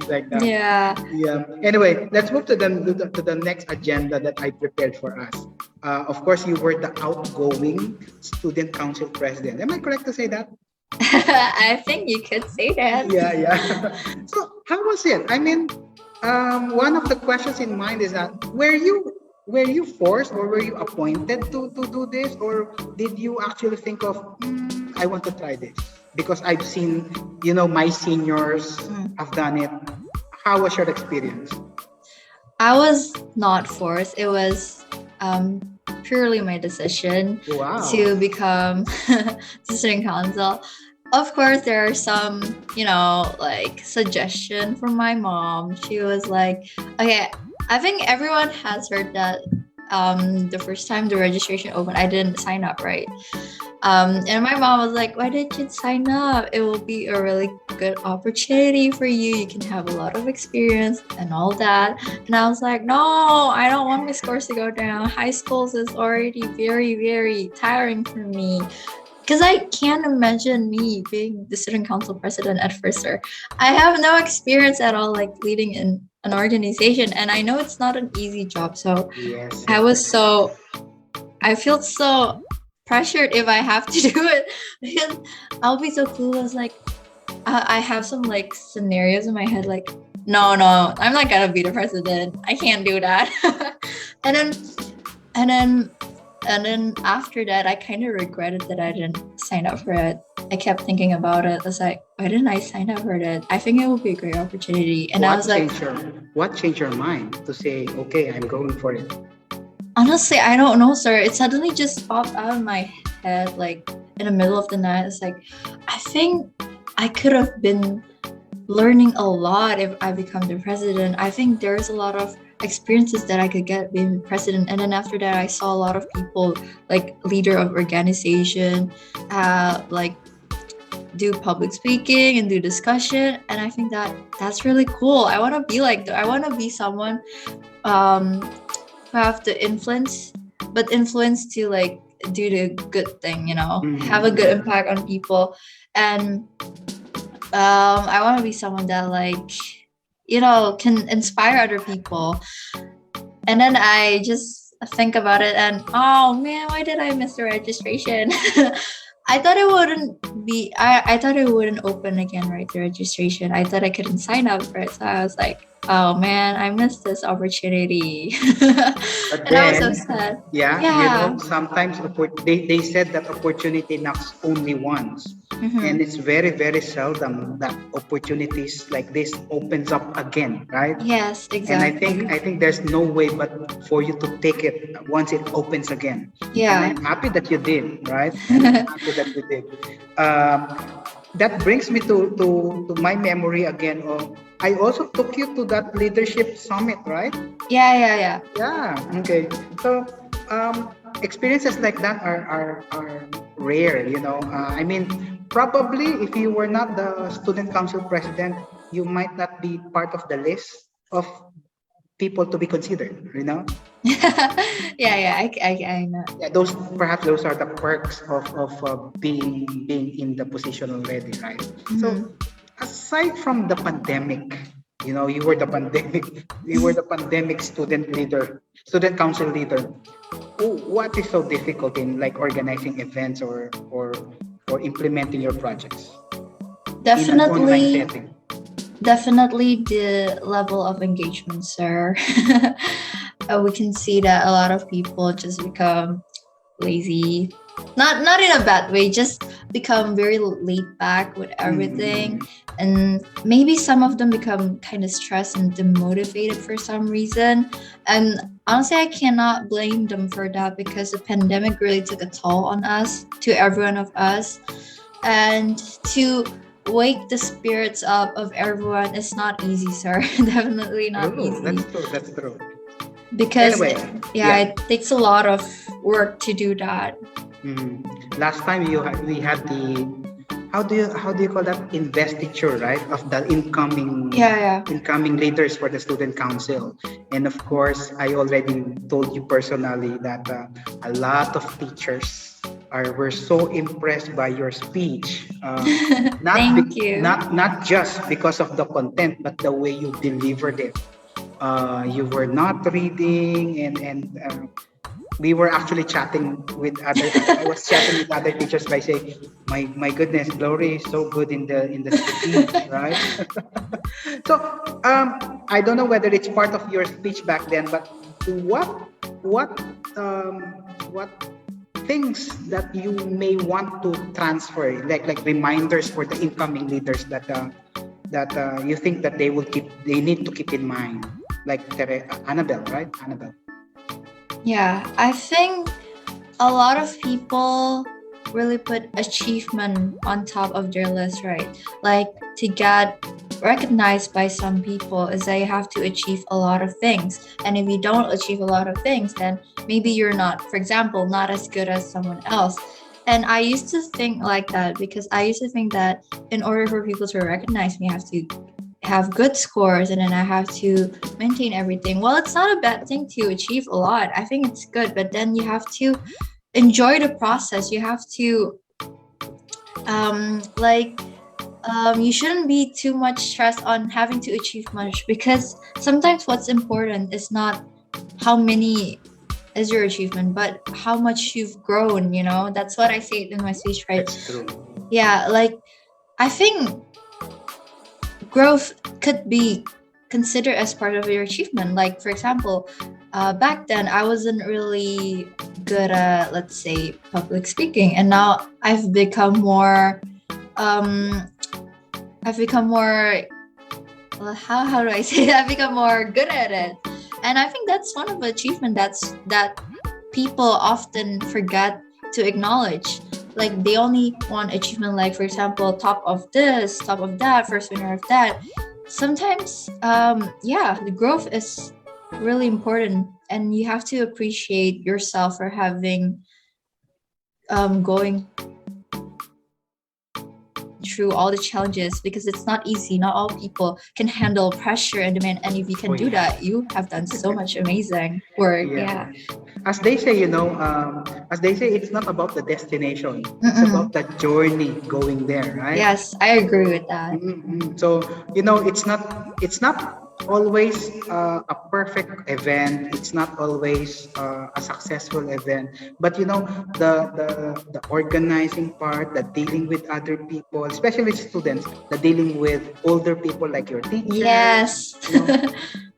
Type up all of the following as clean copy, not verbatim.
like that. Yeah. Yeah. Anyway, let's move to the next agenda that I prepared for us. Of course, you were the outgoing student council president. Am I correct to say that? I think you could say that. Yeah, yeah. So how was it? I mean, one of the questions in mind is that were you forced or were you appointed to do this, or did you actually think of I want to try this because I've seen my seniors Mm. have done it. How was your experience? I was not forced. It was purely my decision Wow. to become the student council. Of course, there are some, like suggestion from my mom. She was like, okay, I think everyone has heard that the first time the registration opened, I didn't sign up, right? And my mom was like, why did you sign up? It will be a really good opportunity for you. You can have a lot of experience and all that. And I was like, no, I don't want my scores to go down. High schools is already very, very tiring for me. Because I can't imagine me being the student council president at first, sir. I have no experience at all, like leading in an organization, and I know it's not an easy job. So Yes, I yes, was yes. so I feel so pressured if I have to do it because I'll be so clueless. Like I have some like scenarios in my head. Like no, I'm not gonna be the president. I can't do that. and then and then and then after that, I kind of regretted that I didn't sign up for it. I kept thinking about it. I was like, why didn't I sign up for it? I think it would be a great opportunity. And I What was like, changed your what changed your mind to say, okay, I'm going for it? honestly, I don't know, sir. It suddenly just popped out of my head, like in the middle of the night. It's like, I think I could have been learning a lot if I become the president. I think there's a lot of experiences that I could get being president. And then after that, I saw a lot of people like leader of organization, like do public speaking and do discussion. And I think that that's really cool. I want to be like that. I want to be someone um who have the influence, but influence to like do the good thing, have a good Yeah. impact on people. And I want to be someone that like can inspire other people. And then I just think about it and oh man, why did I miss the registration? I thought it wouldn't be I thought it wouldn't open again, right? The registration. I thought I couldn't sign up for it. So I was like, oh man, I missed this opportunity. But And I was so then, sad. yeah, Yeah. sometimes they said that opportunity knocks only once. And Hmm. it's very, very seldom that opportunities like this opens up again, right? Yes, And I exactly. think I think there's no way but for you to take it once it opens again. And Yeah. I'm happy that you did, right? And I'm happy that you did. Um, that brings me to my memory again of I also took you to that leadership summit, right? Yeah, yeah, yeah. Yeah. Okay. So experiences like that are rare. I mean, probably if you were not the student council president, you might not be part of the list of people to be considered. Yeah, yeah, I know. Yeah, those are the perks of being in the position already, right? So Hmm. aside from the pandemic, you were the pandemic student council leader. What is so difficult in like organizing events or implementing your projects in an online Definitely, setting? definitely the level of engagement, sir. We can see that a lot of people just become lazy, not in a bad way, just become very laid back with everything. Mm-hmm. And maybe some of them become kind of stressed and demotivated for some reason. And honestly, I cannot blame them for that because the pandemic really took a toll on us, to every one of us. And to wake the spirits up of everyone is not easy, sir. Definitely not True, that's easy true. That's true. because Anyway, yeah, yeah. it takes a lot of work to do that. Mm. Last time we had the how do you call that investiture, right, of the incoming Yeah, yeah. incoming leaders for the student council. And of course I already told you personally that a lot of teachers were so impressed by your speech. Thank you. Not just because of the content, but the way you delivered it. You were not reading, and we were actually chatting with other. I was chatting with other teachers by saying, "My goodness, Glory is so good in the speech, right?" So I don't know whether it's part of your speech back then, but what what what things that you may want to transfer, like reminders for the incoming leaders that you think that they need to keep in mind, like Annabelle, right? Annabelle. Yeah, I think a lot of people really put achievement on top of their list, right? Like to get recognized by some people is that you have to achieve a lot of things. And if you don't achieve a lot of things, then maybe you're not, for example, not as good as someone else. And I used to think like that because I used to think that in order for people to recognize me, I have to have good scores and then I have to maintain everything. Well, it's not a bad thing to achieve a lot. I think it's good, but then you have to enjoy the process. You have to like you shouldn't be too much stressed on having to achieve much because sometimes what's important is not how many is your achievement, but how much you've grown, you know? That's what I say in my speech, right? That's true. Yeah, like I think growth could be considered as part of your achievement. Like, for example, back then I wasn't really good at, let's say, public speaking, and now um, I've become more. Well, how do I say it? I've become more good at it, and I think that's one of the achievement that people often forget to acknowledge. Like they only want achievement, like for example, top of this, top of that, first winner of that. Sometimes, yeah, the growth is really important, and you have to appreciate yourself for having going through all the challenges because it's not easy. Not all people can handle pressure and demand, and if you Oh can do yeah. that, you have done so much amazing work. Yeah. Yeah. As they say, as they say, it's not about the destination. It's about Mm-mm. the journey going there, right? Yes, I agree with that. So it's not always a perfect event. It's not always a successful event. But the organizing part, the dealing with other people, especially students, the dealing with older people like your teachers, Yes.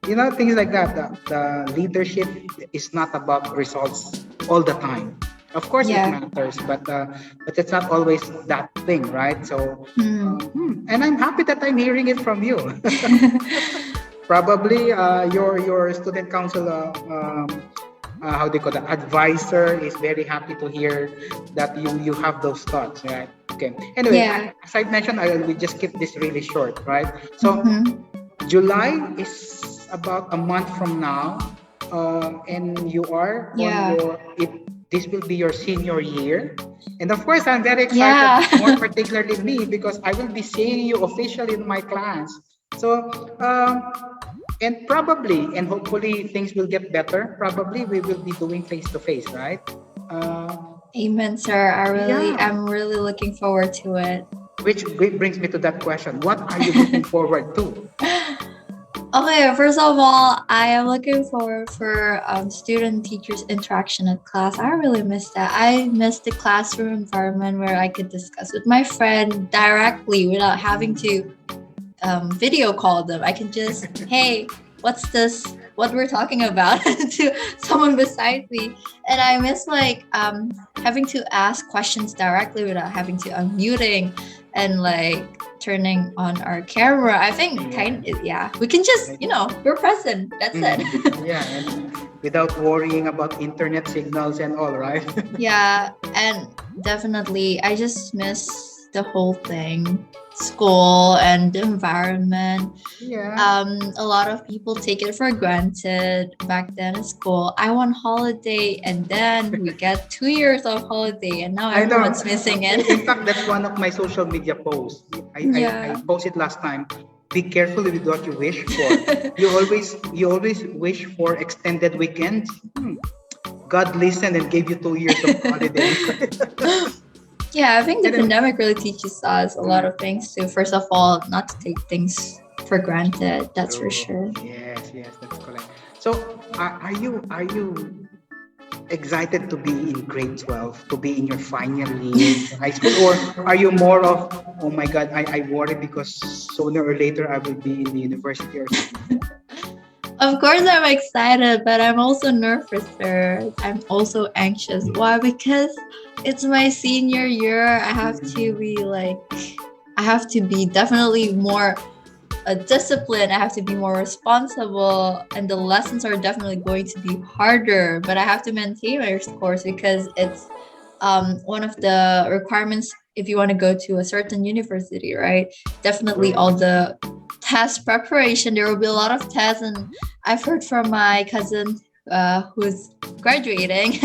you know, things like that. The leadership is not about results all the time. Of course it Yeah. matters, but it's not always that thing, right? So Hmm. and I'm happy that I'm hearing it from you. Probably your student council how they call that, advisor is very happy to hear that you have those thoughts, right? Okay, anyway, Yeah. as I mentioned, I will just keep this really short, right? So Mm-hmm. July is about a month from now, and you are on Yeah. your it. This will be your senior year, and of course, I'm very excited. Yeah. More particularly me, because I will be seeing you officially in my class. So, and probably and hopefully things will get better. Probably we will be doing face to face, right? Uh, Amen, sir. yeah. I'm really looking forward to it. Which brings me to that question: what are you looking forward to? Okay, first of all, I am looking forward for student teachers interaction at class. I really miss that. I miss the classroom environment where I could discuss with my friend directly without having to video call them. I can just, hey, what's this? What we're talking about to someone beside me, and I miss like having to ask questions directly without having to unmuting and like turning on our camera. I think yeah, we can just we're present. That's it. Yeah, and without worrying about internet signals and all, right? Yeah, and definitely, I just miss the whole thing, school and the environment. Yeah, A lot of people take it for granted back then at school. I want holiday, and then we get 2 years of holiday, and now I know. everyone's missing it. In fact, that's one of my social media posts. I Yeah. posted last time. Be careful with what you wish for. You always wish for extended weekends. God listened and gave you 2 years of holidays. Yeah, I think the And then, pandemic really teaches us a lot of things too. First of all, not to take things for granted. That's for true. sure. Yes, yes, that's correct. So, are you excited to be in grade 12, to be in your final year in high school, or are you more of, oh my God, I worry because sooner or later I will be in the university or something? Of course, I'm excited, but I'm also nervous, sir. I'm also anxious. Why? Because it's my senior year. I have to be like, I have to be definitely more disciplined. I have to be more responsible, and the lessons are definitely going to be harder. But I have to maintain my course because it's one of the requirements if you want to go to a certain university, right? Definitely all the test preparation. There will be a lot of tests, and I've heard from my cousin who's graduating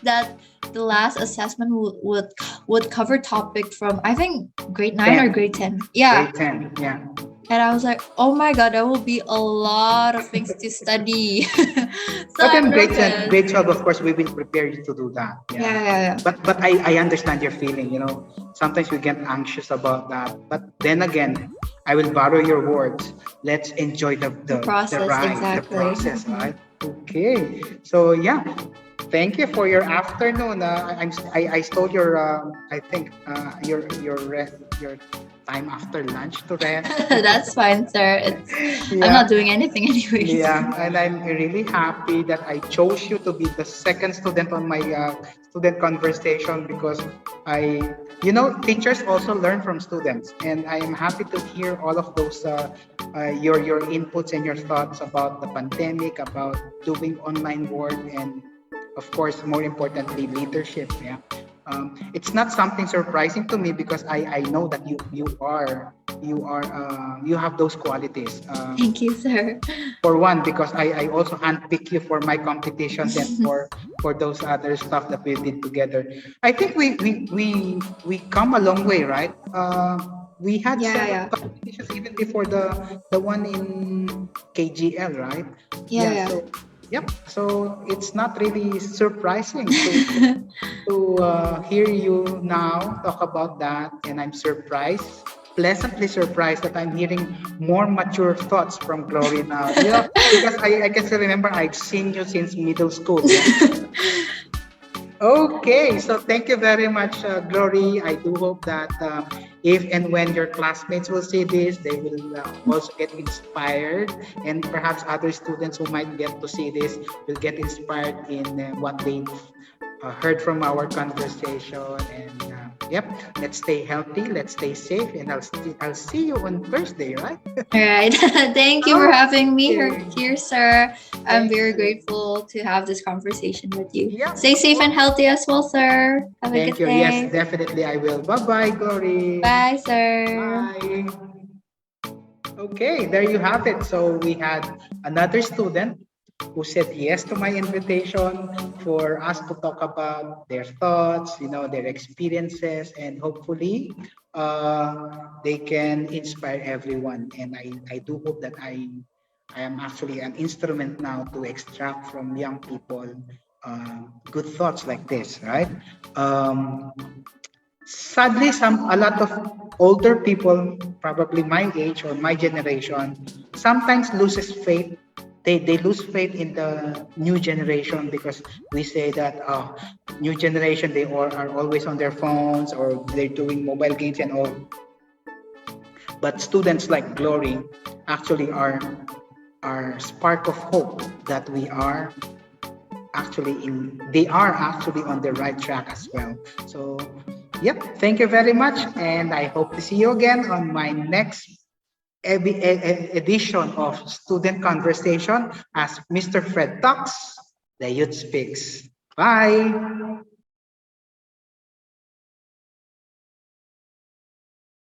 that the last assessment would cover topic from I think grade 9 or 10, grade 10. Yeah, grade 10, yeah. and I was like, oh my god, there will be a lot of things to study. So But I'm in grade 10, nervous. grade 12, of course, we will prepare you to do that. Yeah. Yeah. But I understand your feeling, you know. Sometimes we get anxious about that. But then again, I will borrow your words. Let's enjoy The the process, ride, the exactly. process, right? Okay. So yeah, thank you for your afternoon. I stole your I think your time after lunch to rest. That's fine, sir. It's I'm not Yeah. doing anything anyways. Yeah, and I'm really happy that I chose you to be the second student on my student conversation because teachers also learn from students, and I am happy to hear all of those your inputs and your thoughts about the pandemic, about doing online work, and of course, more importantly, leadership. Yeah, it's not something surprising to me because I know that you have those qualities. Thank you, sir. For one, because I also handpick you for my competitions and for those other stuff that we did together. I think we come a long way, right? We had several Yeah. competitions even before the one in KGL, right? Yeah. Yeah. So yep. So it's not really surprising to hear you now talk about that, and I'm surprised, pleasantly surprised that I'm hearing more mature thoughts from Glory now. You know, because I can still remember I've seen you since middle school. Yeah. Okay, so thank you very much, Glory. I do hope that if and when your classmates will see this, they will also get inspired, and perhaps other students who might get to see this will get inspired in what they heard from our conversation. And yep, let's stay healthy, let's stay safe, and I'll see you on Thursday, right? All right. Thank you for having me Okay. here, sir. I'm Thank very you. grateful to have this conversation with you. Yeah. Stay safe and healthy as well, sir. Have a Thank good you. Yes, day. definitely I will. Bye bye, Glory. Bye, sir. Bye. Okay, there you have it. So we had another student who said yes to my invitation for us to talk about their thoughts, their experiences, and hopefully they can inspire everyone. And I do hope that I am actually an instrument now to extract from young people good thoughts like this, right? Um, Sadly, a lot of older people, probably my age or my generation, sometimes loses faith. They lose faith in the new generation because we say that new generation they all are always on their phones or they're doing mobile games and all. But students like Glory actually are spark of hope that they are actually on the right track as well. So yep, thank you very much, and I hope to see you again on my next edition of Student Conversation as Mr. Fred talks, the youth speaks. Bye.